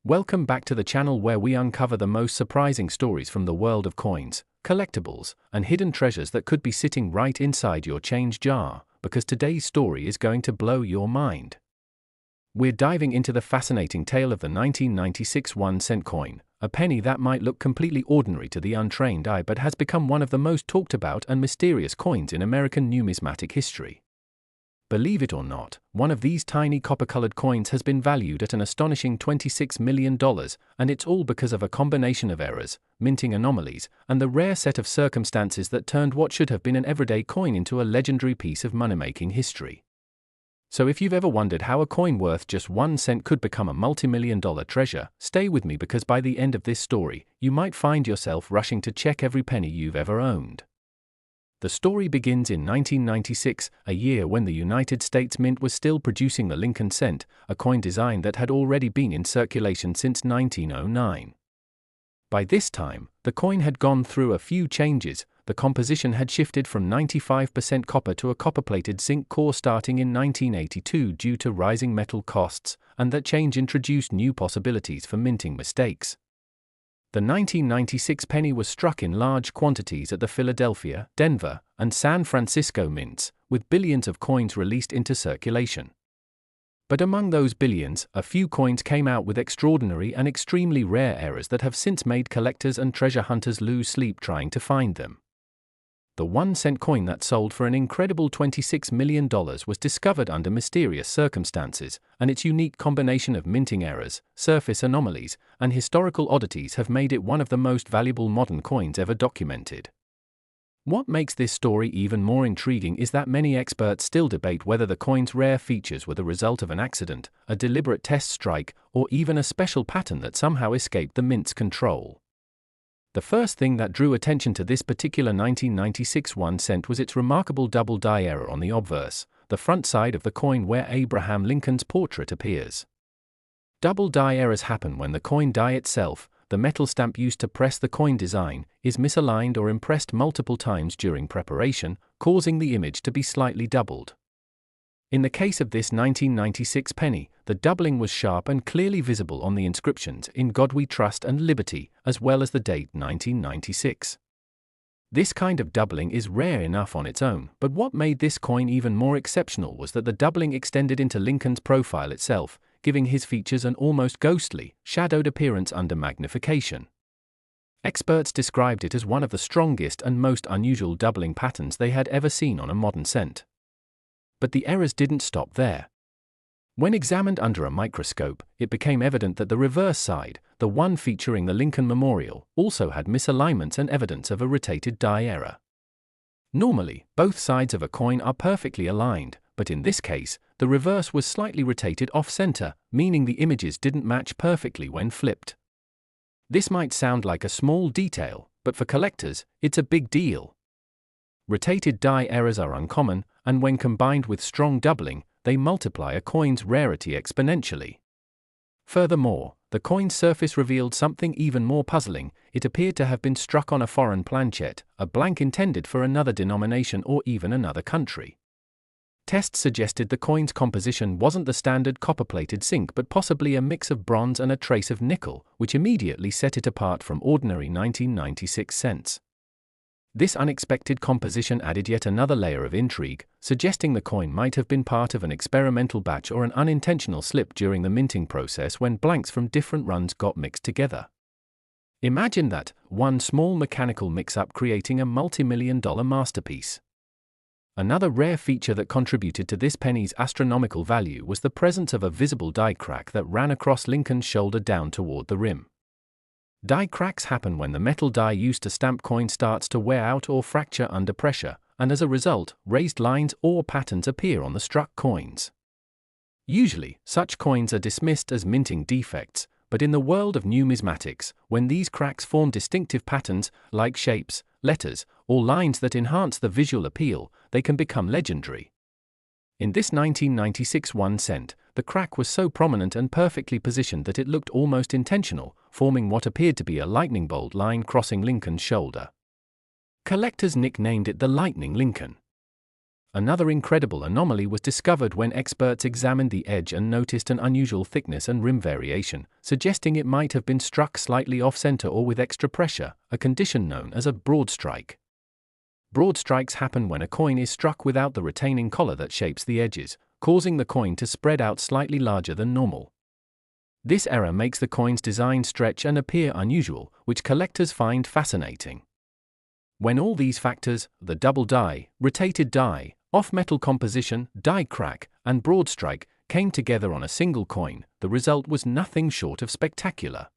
Welcome back to the channel where we uncover the most surprising stories from the world of coins, collectibles, and hidden treasures that could be sitting right inside your change jar, because today's story is going to blow your mind. We're diving into the fascinating tale of the 1996 1-cent coin, a penny that might look completely ordinary to the untrained eye but has become one of the most talked about and mysterious coins in American numismatic history. Believe it or not, one of these tiny copper-colored coins has been valued at an astonishing $26 million, and it's all because of a combination of errors, minting anomalies, and the rare set of circumstances that turned what should have been an everyday coin into a legendary piece of money-making history. So if you've ever wondered how a coin worth just 1 cent could become a multi-million-dollar treasure, stay with me because by the end of this story, you might find yourself rushing to check every penny you've ever owned. The story begins in 1996, a year when the United States Mint was still producing the Lincoln cent, a coin design that had already been in circulation since 1909. By this time, the coin had gone through a few changes. The composition had shifted from 95% copper to a copper-plated zinc core starting in 1982 due to rising metal costs, and that change introduced new possibilities for minting mistakes. The 1996 penny was struck in large quantities at the Philadelphia, Denver, and San Francisco mints, with billions of coins released into circulation. But among those billions, a few coins came out with extraordinary and extremely rare errors that have since made collectors and treasure hunters lose sleep trying to find them. The 1-cent coin that sold for an incredible $26 million was discovered under mysterious circumstances, and its unique combination of minting errors, surface anomalies, and historical oddities have made it one of the most valuable modern coins ever documented. What makes this story even more intriguing is that many experts still debate whether the coin's rare features were the result of an accident, a deliberate test strike, or even a special pattern that somehow escaped the mint's control. The first thing that drew attention to this particular 1996 1 cent was its remarkable double die error on the obverse, the front side of the coin where Abraham Lincoln's portrait appears. Double die errors happen when the coin die itself, the metal stamp used to press the coin design, is misaligned or impressed multiple times during preparation, causing the image to be slightly doubled. In the case of this 1996 penny, the doubling was sharp and clearly visible on the inscriptions "In God We Trust" and "Liberty," as well as the date 1996. This kind of doubling is rare enough on its own, but what made this coin even more exceptional was that the doubling extended into Lincoln's profile itself, giving his features an almost ghostly, shadowed appearance under magnification. Experts described it as one of the strongest and most unusual doubling patterns they had ever seen on a modern cent. But the errors didn't stop there. When examined under a microscope, it became evident that the reverse side, the one featuring the Lincoln Memorial, also had misalignments and evidence of a rotated die error. Normally, both sides of a coin are perfectly aligned, but in this case, the reverse was slightly rotated off-center, meaning the images didn't match perfectly when flipped. This might sound like a small detail, but for collectors, it's a big deal. Rotated die errors are uncommon, and when combined with strong doubling, they multiply a coin's rarity exponentially. Furthermore, the coin's surface revealed something even more puzzling. It appeared to have been struck on a foreign planchet, a blank intended for another denomination or even another country. Tests suggested the coin's composition wasn't the standard copper-plated zinc but possibly a mix of bronze and a trace of nickel, which immediately set it apart from ordinary 1996 cents. This unexpected composition added yet another layer of intrigue, suggesting the coin might have been part of an experimental batch or an unintentional slip during the minting process when blanks from different runs got mixed together. Imagine that, one small mechanical mix-up creating a multi-million-dollar masterpiece. Another rare feature that contributed to this penny's astronomical value was the presence of a visible die crack that ran across Lincoln's shoulder down toward the rim. Die cracks happen when the metal die used to stamp coin starts to wear out or fracture under pressure, and as a result, raised lines or patterns appear on the struck coins. Usually, such coins are dismissed as minting defects, but in the world of numismatics, when these cracks form distinctive patterns, like shapes, letters, or lines that enhance the visual appeal, they can become legendary. In this 1996 1 cent, the crack was so prominent and perfectly positioned that it looked almost intentional, forming what appeared to be a lightning bolt line crossing Lincoln's shoulder. Collectors nicknamed it the Lightning Lincoln. Another incredible anomaly was discovered when experts examined the edge and noticed an unusual thickness and rim variation, suggesting it might have been struck slightly off-center or with extra pressure, a condition known as a broad strike. Broad strikes happen when a coin is struck without the retaining collar that shapes the edges, causing the coin to spread out slightly larger than normal. This error makes the coin's design stretch and appear unusual, which collectors find fascinating. When all these factors, the double die, rotated die, off-metal composition, die crack, and broad strike, came together on a single coin, the result was nothing short of spectacular.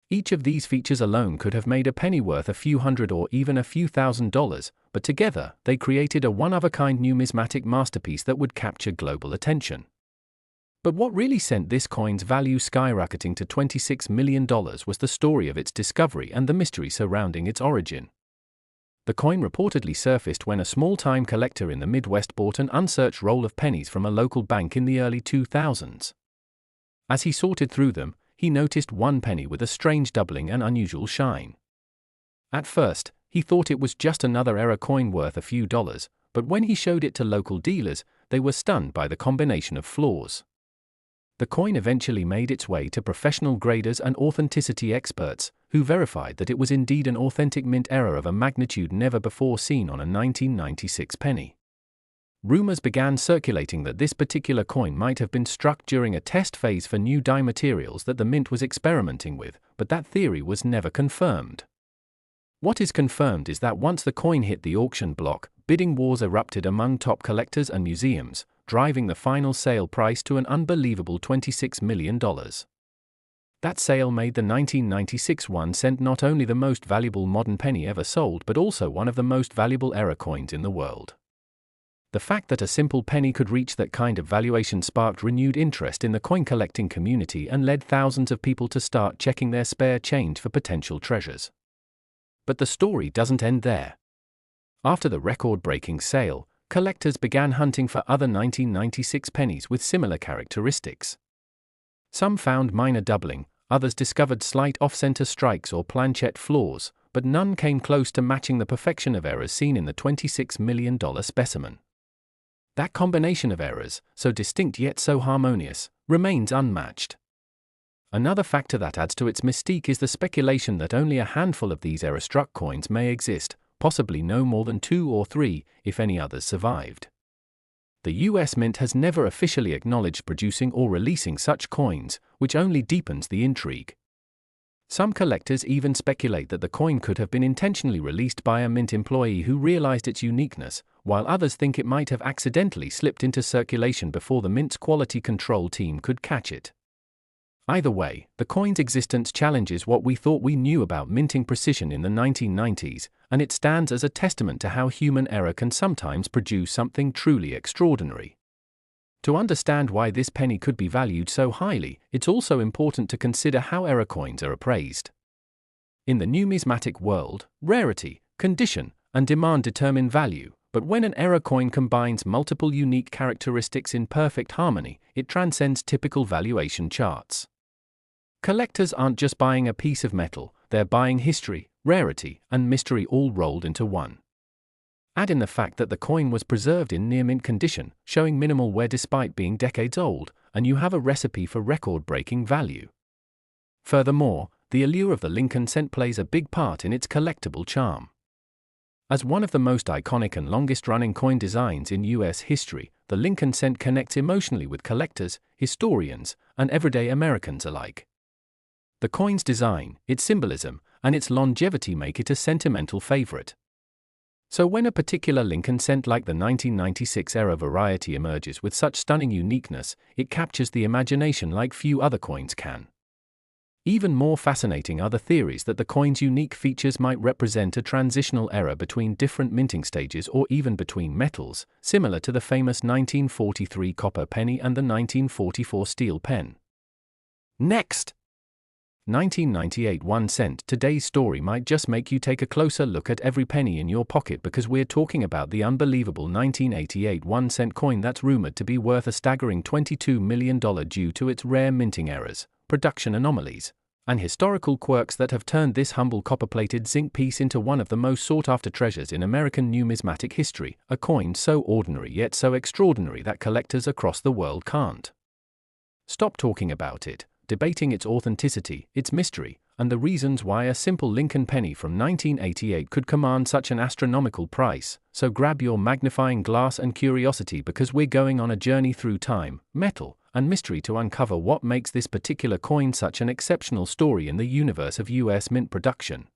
Each of these features alone could have made a penny worth a few hundred or even a few $1,000s, but together, they created a one-of-a-kind numismatic masterpiece that would capture global attention. But what really sent this coin's value skyrocketing to $26 million was the story of its discovery and the mystery surrounding its origin. The coin reportedly surfaced when a small-time collector in the Midwest bought an unsearched roll of pennies from a local bank in the early 2000s. As he sorted through them, he noticed one penny with a strange doubling and unusual shine. At first, he thought it was just another error coin worth a few dollars, but when he showed it to local dealers, they were stunned by the combination of flaws. The coin eventually made its way to professional graders and authenticity experts, who verified that it was indeed an authentic mint error of a magnitude never before seen on a 1996 penny. Rumors began circulating that this particular coin might have been struck during a test phase for new die materials that the mint was experimenting with, but that theory was never confirmed. What is confirmed is that once the coin hit the auction block, bidding wars erupted among top collectors and museums, driving the final sale price to an unbelievable $26 million. That sale made the 1996 1 cent not only the most valuable modern penny ever sold but also one of the most valuable error coins in the world. The fact that a simple penny could reach that kind of valuation sparked renewed interest in the coin collecting community and led thousands of people to start checking their spare change for potential treasures. But the story doesn't end there. After the record-breaking sale, collectors began hunting for other 1996 pennies with similar characteristics. Some found minor doubling, others discovered slight off-center strikes or planchette flaws, but none came close to matching the perfection of errors seen in the $26 million specimen. That combination of errors, so distinct yet so harmonious, remains unmatched. Another factor that adds to its mystique is the speculation that only a handful of these error-struck coins may exist, possibly no more than 2 or 3, if any others survived. The US Mint has never officially acknowledged producing or releasing such coins, which only deepens the intrigue. Some collectors even speculate that the coin could have been intentionally released by a mint employee who realized its uniqueness, while others think it might have accidentally slipped into circulation before the mint's quality control team could catch it. Either way, the coin's existence challenges what we thought we knew about minting precision in the 1990s, and it stands as a testament to how human error can sometimes produce something truly extraordinary. To understand why this penny could be valued so highly, it's also important to consider how error coins are appraised. In the numismatic world, rarity, condition, and demand determine value, but when an error coin combines multiple unique characteristics in perfect harmony, it transcends typical valuation charts. Collectors aren't just buying a piece of metal, they're buying history, rarity, and mystery all rolled into one. Add in the fact that the coin was preserved in near-mint condition, showing minimal wear despite being decades old, and you have a recipe for record-breaking value. Furthermore, the allure of the Lincoln cent plays a big part in its collectible charm. As one of the most iconic and longest-running coin designs in US history, the Lincoln cent connects emotionally with collectors, historians, and everyday Americans alike. The coin's design, its symbolism, and its longevity make it a sentimental favorite. So when a particular Lincoln cent like the 1996 era variety emerges with such stunning uniqueness, it captures the imagination like few other coins can. Even more fascinating are the theories that the coin's unique features might represent a transitional era between different minting stages or even between metals, similar to the famous 1943 copper penny and the 1944 steel pen. Next! 1998 1 cent. Today's story might just make you take a closer look at every penny in your pocket because we're talking about the unbelievable 1988 1 cent coin that's rumored to be worth a staggering $22 million due to its rare minting errors, production anomalies, and historical quirks that have turned this humble copper-plated zinc piece into one of the most sought-after treasures in American numismatic history, a coin so ordinary yet so extraordinary that collectors across the world can't stop talking about it, debating its authenticity, its mystery, and the reasons why a simple Lincoln penny from 1988 could command such an astronomical price. So grab your magnifying glass and curiosity, because we're going on a journey through time, metal, and mystery to uncover what makes this particular coin such an exceptional story in the universe of US mint production.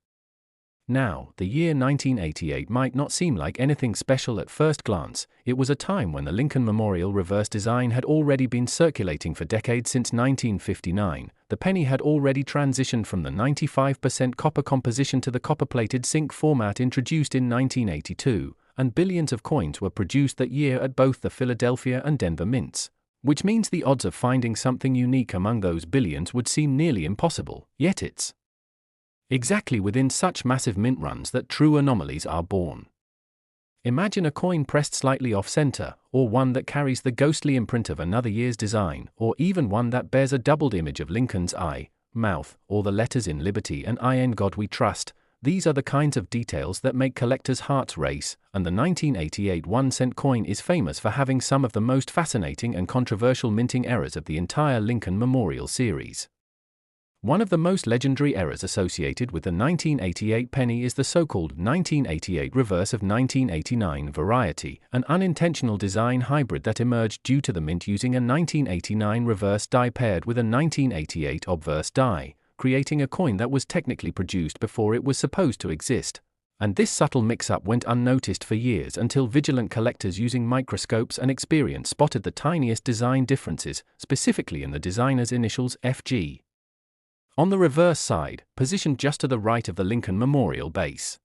Now, the year 1988 might not seem like anything special at first glance. It was a time when the Lincoln Memorial reverse design had already been circulating for decades. Since 1959, the penny had already transitioned from the 95% copper composition to the copper-plated zinc format introduced in 1982, and billions of coins were produced that year at both the Philadelphia and Denver mints, which means the odds of finding something unique among those billions would seem nearly impossible. Yet it's exactly within such massive mint runs that true anomalies are born. Imagine a coin pressed slightly off-center, or one that carries the ghostly imprint of another year's design, or even one that bears a doubled image of Lincoln's eye, mouth, or the letters "In Liberty" and "I in God We Trust." These are the kinds of details that make collectors' hearts race, and the 1988 1-cent coin is famous for having some of the most fascinating and controversial minting errors of the entire Lincoln Memorial series. One of the most legendary errors associated with the 1988 penny is the so-called 1988 reverse of 1989 variety, an unintentional design hybrid that emerged due to the mint using a 1989 reverse die paired with a 1988 obverse die, creating a coin that was technically produced before it was supposed to exist. And this subtle mix-up went unnoticed for years until vigilant collectors using microscopes and experience spotted the tiniest design differences, specifically in the designer's initials FG. On the reverse side, positioned just to the right of the Lincoln Memorial base.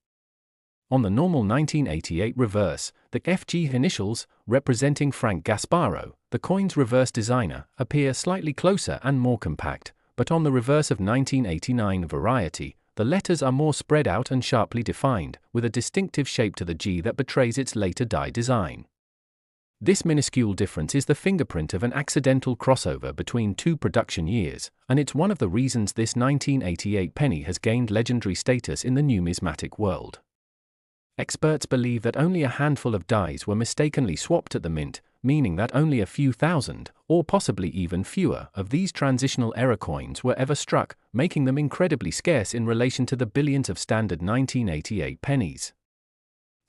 On the normal 1988 reverse, the FG initials, representing Frank Gasparo, the coin's reverse designer, appear slightly closer and more compact, but on the reverse of 1989 variety, the letters are more spread out and sharply defined, with a distinctive shape to the G that betrays its later die design. This minuscule difference is the fingerprint of an accidental crossover between two production years, and it's one of the reasons this 1988 penny has gained legendary status in the numismatic world. Experts believe that only a handful of dies were mistakenly swapped at the mint, meaning that only a few thousand, or possibly even fewer, of these transitional error coins were ever struck, making them incredibly scarce in relation to the billions of standard 1988 pennies.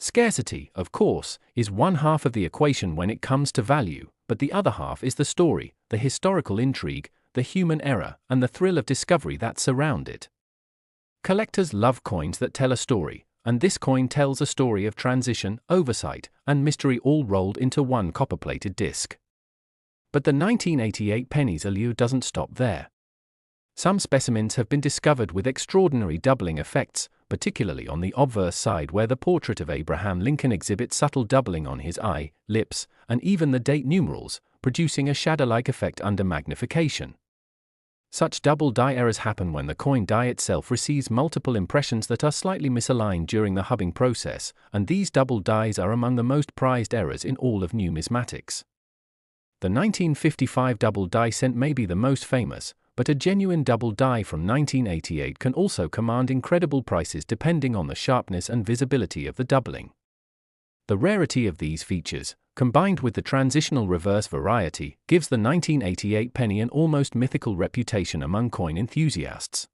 Scarcity, of course, is one half of the equation when it comes to value, but the other half is the story, the historical intrigue, the human error, and the thrill of discovery that surround it. Collectors love coins that tell a story, and this coin tells a story of transition, oversight, and mystery all rolled into one copper-plated disc. But the 1988 penny's allure doesn't stop there. Some specimens have been discovered with extraordinary doubling effects, particularly on the obverse side where the portrait of Abraham Lincoln exhibits subtle doubling on his eye, lips, and even the date numerals, producing a shadow-like effect under magnification. Such double die errors happen when the coin die itself receives multiple impressions that are slightly misaligned during the hubbing process, and these double dies are among the most prized errors in all of numismatics. The 1955 double die cent may be the most famous, but a genuine double die from 1988 can also command incredible prices depending on the sharpness and visibility of the doubling. The rarity of these features, combined with the transitional reverse variety, gives the 1988 penny an almost mythical reputation among coin enthusiasts.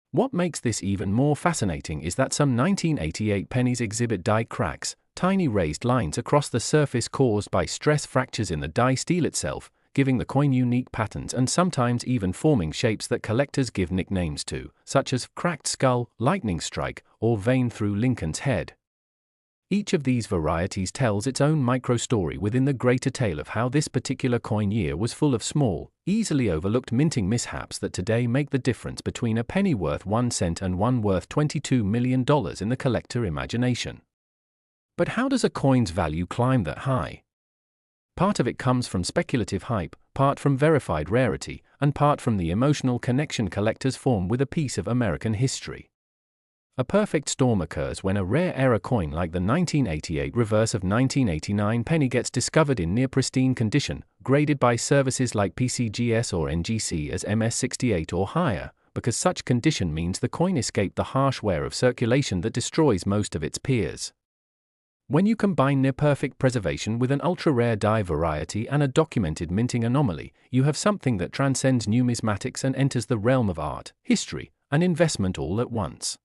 What makes this even more fascinating is that some 1988 pennies exhibit die cracks, tiny raised lines across the surface caused by stress fractures in the die steel itself, giving the coin unique patterns and sometimes even forming shapes that collectors give nicknames to, such as cracked skull, lightning strike, or vein through Lincoln's head. Each of these varieties tells its own micro-story within the greater tale of how this particular coin year was full of small, easily overlooked minting mishaps that today make the difference between a penny worth 1 cent and one worth $22 million in the collector imagination. But how does a coin's value climb that high? Part of it comes from speculative hype, part from verified rarity, and part from the emotional connection collectors form with a piece of American history. A perfect storm occurs when a rare error coin like the 1988 reverse of 1989 penny gets discovered in near pristine condition, graded by services like PCGS or NGC as MS68 or higher, because such condition means the coin escaped the harsh wear of circulation that destroys most of its peers. When you combine near-perfect preservation with an ultra-rare die variety and a documented minting anomaly, you have something that transcends numismatics and enters the realm of art, history, and investment all at once.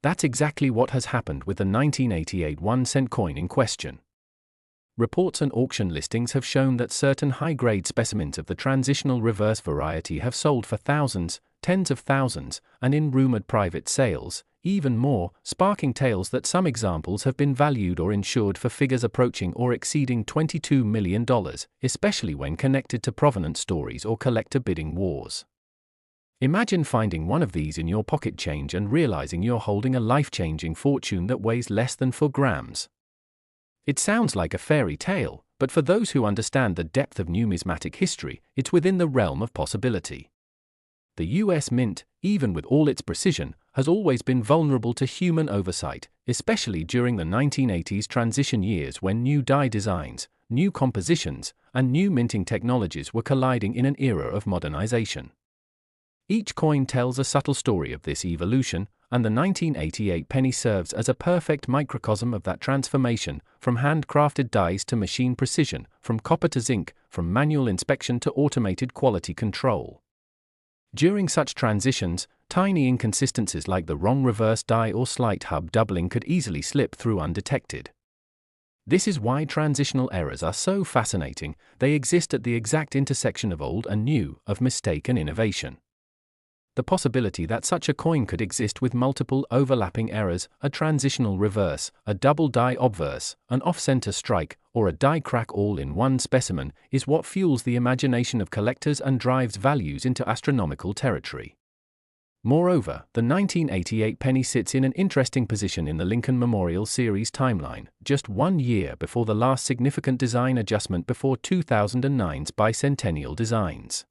That's exactly what has happened with the 1988 1-cent coin in question. Reports and auction listings have shown that certain high-grade specimens of the transitional reverse variety have sold for thousands, tens of thousands, and in rumored private sales, even more, sparking tales that some examples have been valued or insured for figures approaching or exceeding $22 million, especially when connected to provenance stories or collector bidding wars. Imagine finding one of these in your pocket change and realizing you're holding a life-changing fortune that weighs less than 4 grams. It sounds like a fairy tale, but for those who understand the depth of numismatic history, it's within the realm of possibility. The US Mint, even with all its precision, has always been vulnerable to human oversight, especially during the 1980s transition years when new die designs, new compositions, and new minting technologies were colliding in an era of modernization. Each coin tells a subtle story of this evolution, and the 1988 penny serves as a perfect microcosm of that transformation, from handcrafted dies to machine precision, from copper to zinc, from manual inspection to automated quality control. During such transitions, tiny inconsistencies like the wrong reverse die or slight hub doubling could easily slip through undetected. This is why transitional errors are so fascinating. They exist at the exact intersection of old and new, of mistake and innovation. The possibility that such a coin could exist with multiple overlapping errors, a transitional reverse, a double die obverse, an off-center strike, or a die crack all in one specimen, is what fuels the imagination of collectors and drives values into astronomical territory. Moreover, the 1988 penny sits in an interesting position in the Lincoln Memorial Series timeline, just 1 year before the last significant design adjustment before 2009's bicentennial designs.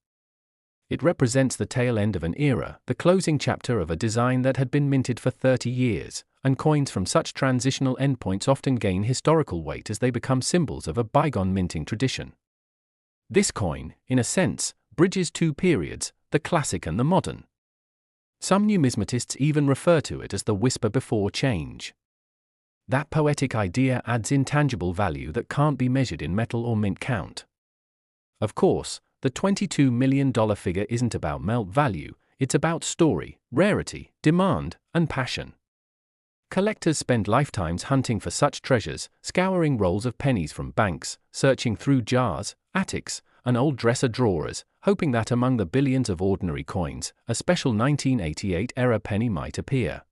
It represents the tail end of an era, the closing chapter of a design that had been minted for 30 years, and coins from such transitional endpoints often gain historical weight as they become symbols of a bygone minting tradition. This coin, in a sense, bridges 2 periods, the classic and the modern. Some numismatists even refer to it as the whisper before change. That poetic idea adds intangible value that can't be measured in metal or mint count. Of course, the $22 million figure isn't about melt value, it's about story, rarity, demand, and passion. Collectors spend lifetimes hunting for such treasures, scouring rolls of pennies from banks, searching through jars, attics, and old dresser drawers, hoping that among the billions of ordinary coins, a special 1988-era penny might appear.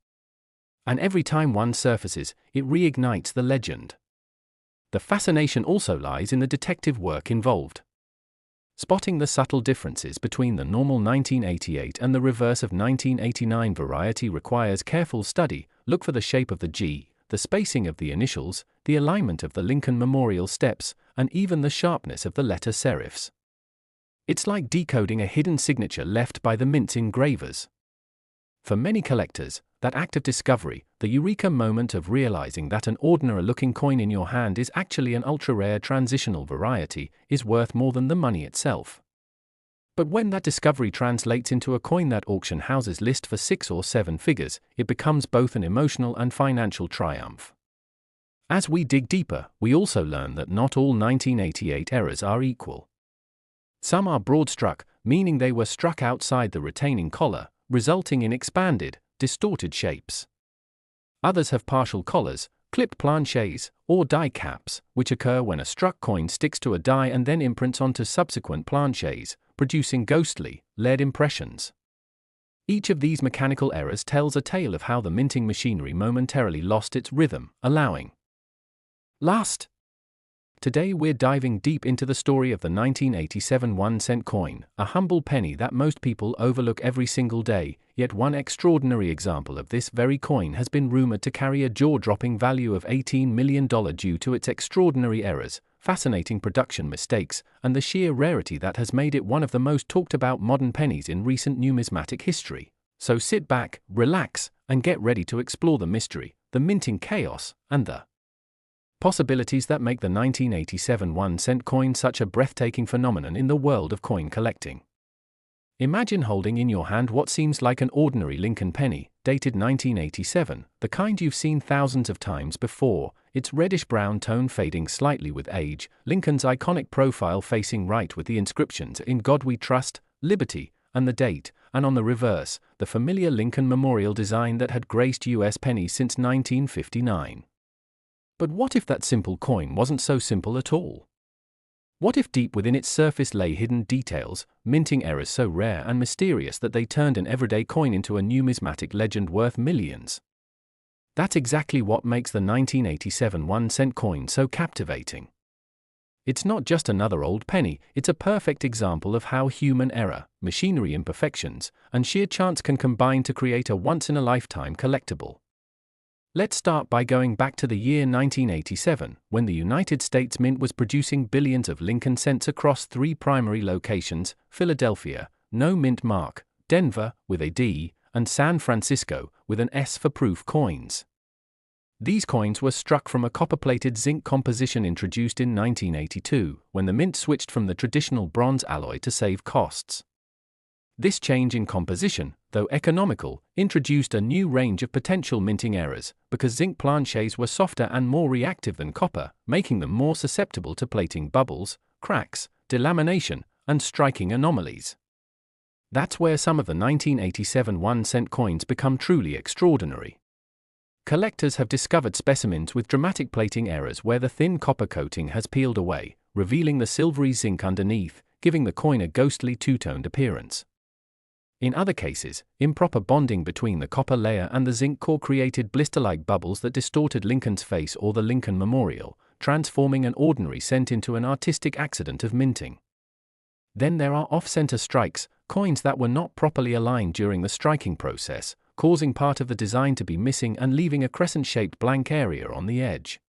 And every time one surfaces, it reignites the legend. The fascination also lies in the detective work involved. Spotting the subtle differences between the normal 1988 and the reverse of 1989 variety requires careful study. Look for the shape of the G, the spacing of the initials, the alignment of the Lincoln Memorial steps, and even the sharpness of the letter serifs. It's like decoding a hidden signature left by the mint's engravers. For many collectors, that act of discovery, the eureka moment of realizing that an ordinary-looking coin in your hand is actually an ultra-rare transitional variety, is worth more than the money itself. But when that discovery translates into a coin that auction houses list for 6 or 7 figures, it becomes both an emotional and financial triumph. As we dig deeper, we also learn that not all 1988 errors are equal. Some are broad-struck, meaning they were struck outside the retaining collar, resulting in expanded, distorted shapes. Others have partial collars, clipped planchets, or die caps, which occur when a struck coin sticks to a die and then imprints onto subsequent planchets, producing ghostly, lead impressions. Each of these mechanical errors tells a tale of how the minting machinery momentarily lost its rhythm, allowing last. Today we're diving deep into the story of the 1987 1-cent coin, a humble penny that most people overlook every single day, yet one extraordinary example of this very coin has been rumored to carry a jaw-dropping value of $18 million due to its extraordinary errors, fascinating production mistakes, and the sheer rarity that has made it one of the most talked-about modern pennies in recent numismatic history. So sit back, relax, and get ready to explore the mystery, the minting chaos, and the possibilities that make the 1987 1-cent coin such a breathtaking phenomenon in the world of coin collecting. Imagine holding in your hand what seems like an ordinary Lincoln penny, dated 1987, the kind you've seen thousands of times before, its reddish-brown tone fading slightly with age, Lincoln's iconic profile facing right with the inscriptions "In God We Trust," "Liberty," and the date, and on the reverse, the familiar Lincoln Memorial design that had graced U.S. pennies since 1959. But what if that simple coin wasn't so simple at all? What if deep within its surface lay hidden details, minting errors so rare and mysterious that they turned an everyday coin into a numismatic legend worth millions? That's exactly what makes the 1987 1-cent coin so captivating. It's not just another old penny, it's a perfect example of how human error, machinery imperfections, and sheer chance can combine to create a once-in-a-lifetime collectible. Let's start by going back to the year 1987, when the United States Mint was producing billions of Lincoln cents across 3 primary locations: Philadelphia, no mint mark, Denver, with a D, and San Francisco, with an S for proof coins. These coins were struck from a copper-plated zinc composition introduced in 1982, when the mint switched from the traditional bronze alloy to save costs. This change in composition, though economical, introduced a new range of potential minting errors, because zinc planchets were softer and more reactive than copper, making them more susceptible to plating bubbles, cracks, delamination, and striking anomalies. That's where some of the 1987 1-cent coins become truly extraordinary. Collectors have discovered specimens with dramatic plating errors where the thin copper coating has peeled away, revealing the silvery zinc underneath, giving the coin a ghostly two-toned appearance. In other cases, improper bonding between the copper layer and the zinc core created blister-like bubbles that distorted Lincoln's face or the Lincoln Memorial, transforming an ordinary cent into an artistic accident of minting. Then there are off-center strikes, coins that were not properly aligned during the striking process, causing part of the design to be missing and leaving a crescent-shaped blank area on the edge.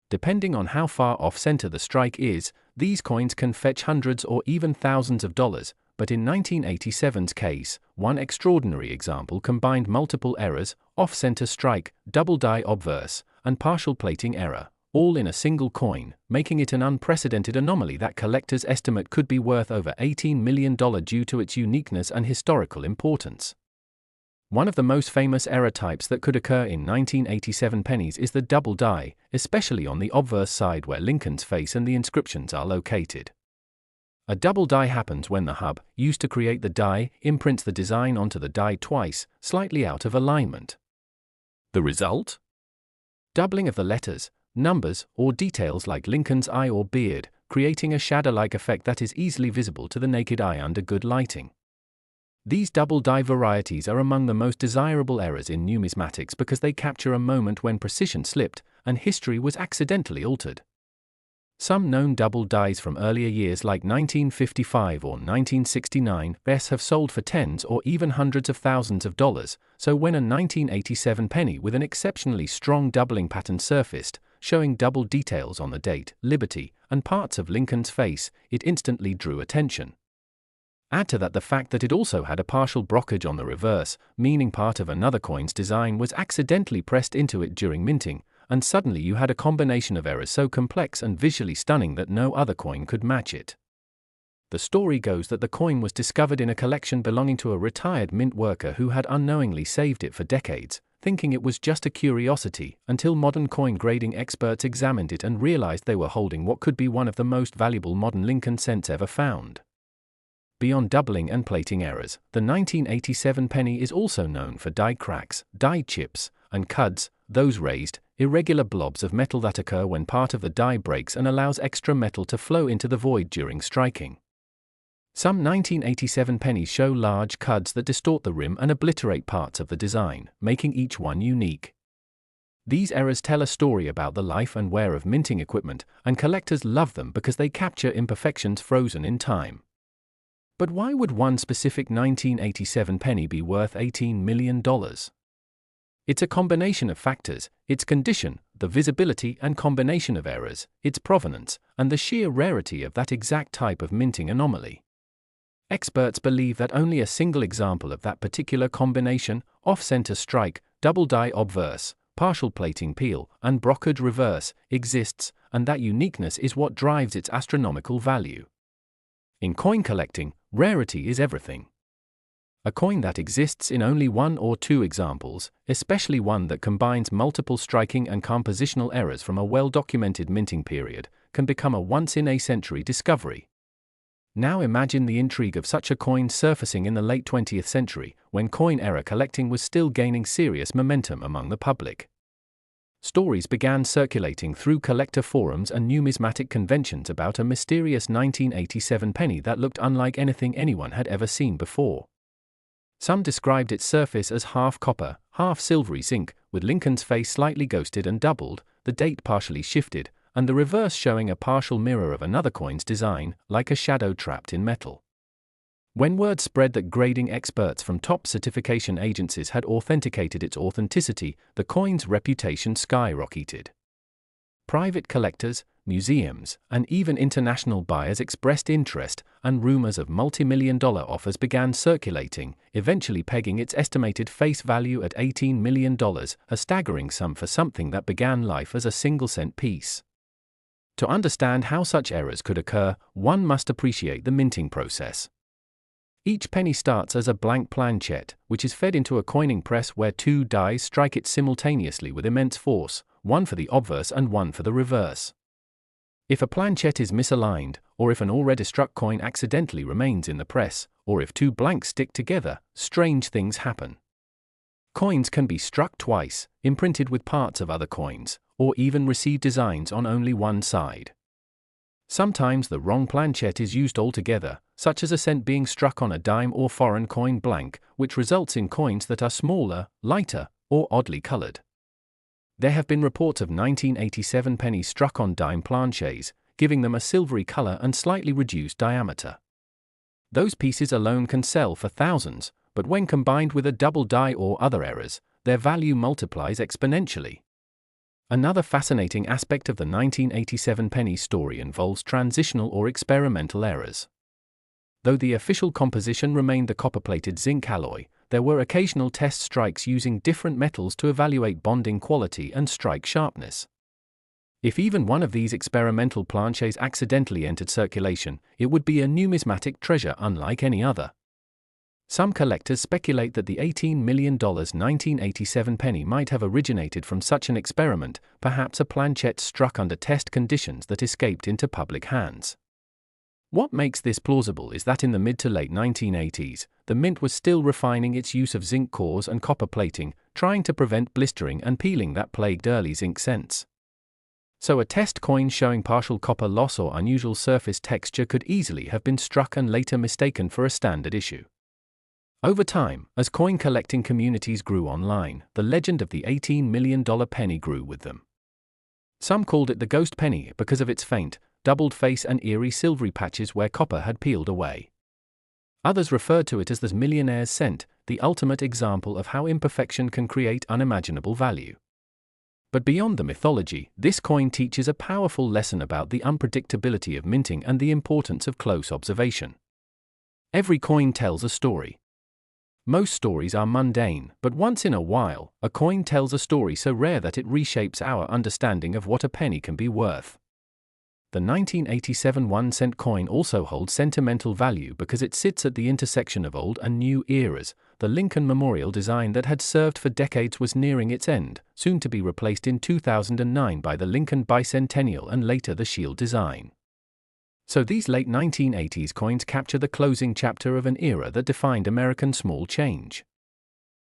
Depending on how far off-center the strike is, these coins can fetch hundreds or even thousands of dollars, but in 1987's case, one extraordinary example combined multiple errors, off-center strike, double die obverse, and partial plating error, all in a single coin, making it an unprecedented anomaly that collectors estimate could be worth over $18 million due to its uniqueness and historical importance. One of the most famous error types that could occur in 1987 pennies is the double die, especially on the obverse side where Lincoln's face and the inscriptions are located. A double die happens when the hub, used to create the die, imprints the design onto the die twice, slightly out of alignment. The result? Doubling of the letters, numbers, or details like Lincoln's eye or beard, creating a shadow-like effect that is easily visible to the naked eye under good lighting. These double die varieties are among the most desirable errors in numismatics because they capture a moment when precision slipped and history was accidentally altered. Some known double dies from earlier years like 1955 or 1969 have sold for tens or even hundreds of thousands of dollars, so when a 1987 penny with an exceptionally strong doubling pattern surfaced, showing double details on the date, Liberty, and parts of Lincoln's face, it instantly drew attention. Add to that the fact that it also had a partial brokerage on the reverse, meaning part of another coin's design was accidentally pressed into it during minting, and suddenly you had a combination of errors so complex and visually stunning that no other coin could match it. The story goes that the coin was discovered in a collection belonging to a retired mint worker who had unknowingly saved it for decades, thinking it was just a curiosity, until modern coin grading experts examined it and realized they were holding what could be one of the most valuable modern Lincoln cents ever found. Beyond doubling and plating errors, the 1987 penny is also known for die cracks, die chips, and cuds, those raised, irregular blobs of metal that occur when part of the die breaks and allows extra metal to flow into the void during striking. Some 1987 pennies show large cuds that distort the rim and obliterate parts of the design, making each one unique. These errors tell a story about the life and wear of minting equipment, and collectors love them because they capture imperfections frozen in time. But why would one specific 1987 penny be worth $18 million? It's a combination of factors: its condition, the visibility and combination of errors, its provenance, and the sheer rarity of that exact type of minting anomaly. Experts believe that only a single example of that particular combination, off-center strike, double die obverse, partial plating peel, and brokerage reverse, exists, and that uniqueness is what drives its astronomical value. In coin collecting, Rarity is everything. A coin that exists in only one or two examples, especially one that combines multiple striking and compositional errors from a well-documented minting period, can become a once-in-a-century discovery. Now imagine the intrigue of such a coin surfacing in the late 20th century, when coin error collecting was still gaining serious momentum among the public. Stories began circulating through collector forums and numismatic conventions about a mysterious 1987 penny that looked unlike anything anyone had ever seen before. Some described its surface as half copper, half silvery zinc, with Lincoln's face slightly ghosted and doubled, the date partially shifted, and the reverse showing a partial mirror of another coin's design, like a shadow trapped in metal. When word spread that grading experts from top certification agencies had authenticated its authenticity, the coin's reputation skyrocketed. Private collectors, museums, and even international buyers expressed interest, and rumors of multi-million-dollar offers began circulating, eventually pegging its estimated face value at $18 million, a staggering sum for something that began life as a single-cent piece. To understand how such errors could occur, one must appreciate the minting process. Each penny starts as a blank planchette, which is fed into a coining press where two dies strike it simultaneously with immense force, one for the obverse and one for the reverse. If a planchette is misaligned, or if an already struck coin accidentally remains in the press, or if two blanks stick together, strange things happen. Coins can be struck twice, imprinted with parts of other coins, or even receive designs on only one side. Sometimes the wrong planchette is used altogether, such as a cent being struck on a dime or foreign coin blank, which results in coins that are smaller, lighter, or oddly colored. There have been reports of 1987 pennies struck on dime planchets, giving them a silvery color and slightly reduced diameter. Those pieces alone can sell for thousands, but when combined with a double die or other errors, their value multiplies exponentially. Another fascinating aspect of the 1987 penny story involves transitional or experimental errors. Though the official composition remained the copper-plated zinc alloy, there were occasional test strikes using different metals to evaluate bonding quality and strike sharpness. If even one of these experimental planchets accidentally entered circulation, it would be a numismatic treasure unlike any other. Some collectors speculate that the $18 million 1987 penny might have originated from such an experiment, perhaps a planchette struck under test conditions that escaped into public hands. What makes this plausible is that in the mid to late 1980s, the mint was still refining its use of zinc cores and copper plating, trying to prevent blistering and peeling that plagued early zinc cents. So a test coin showing partial copper loss or unusual surface texture could easily have been struck and later mistaken for a standard issue. Over time, as coin collecting communities grew online, the legend of the $18 million penny grew with them. Some called it the ghost penny because of its faint, doubled face and eerie silvery patches where copper had peeled away. Others referred to it as the millionaire's cent, the ultimate example of how imperfection can create unimaginable value. But beyond the mythology, this coin teaches a powerful lesson about the unpredictability of minting and the importance of close observation. Every coin tells a story. Most stories are mundane, but once in a while, a coin tells a story so rare that it reshapes our understanding of what a penny can be worth. The 1987 1-cent coin also holds sentimental value because it sits at the intersection of old and new eras. The Lincoln Memorial design that had served for decades was nearing its end, soon to be replaced in 2009 by the Lincoln Bicentennial and later the Shield design. So these late 1980s coins capture the closing chapter of an era that defined American small change.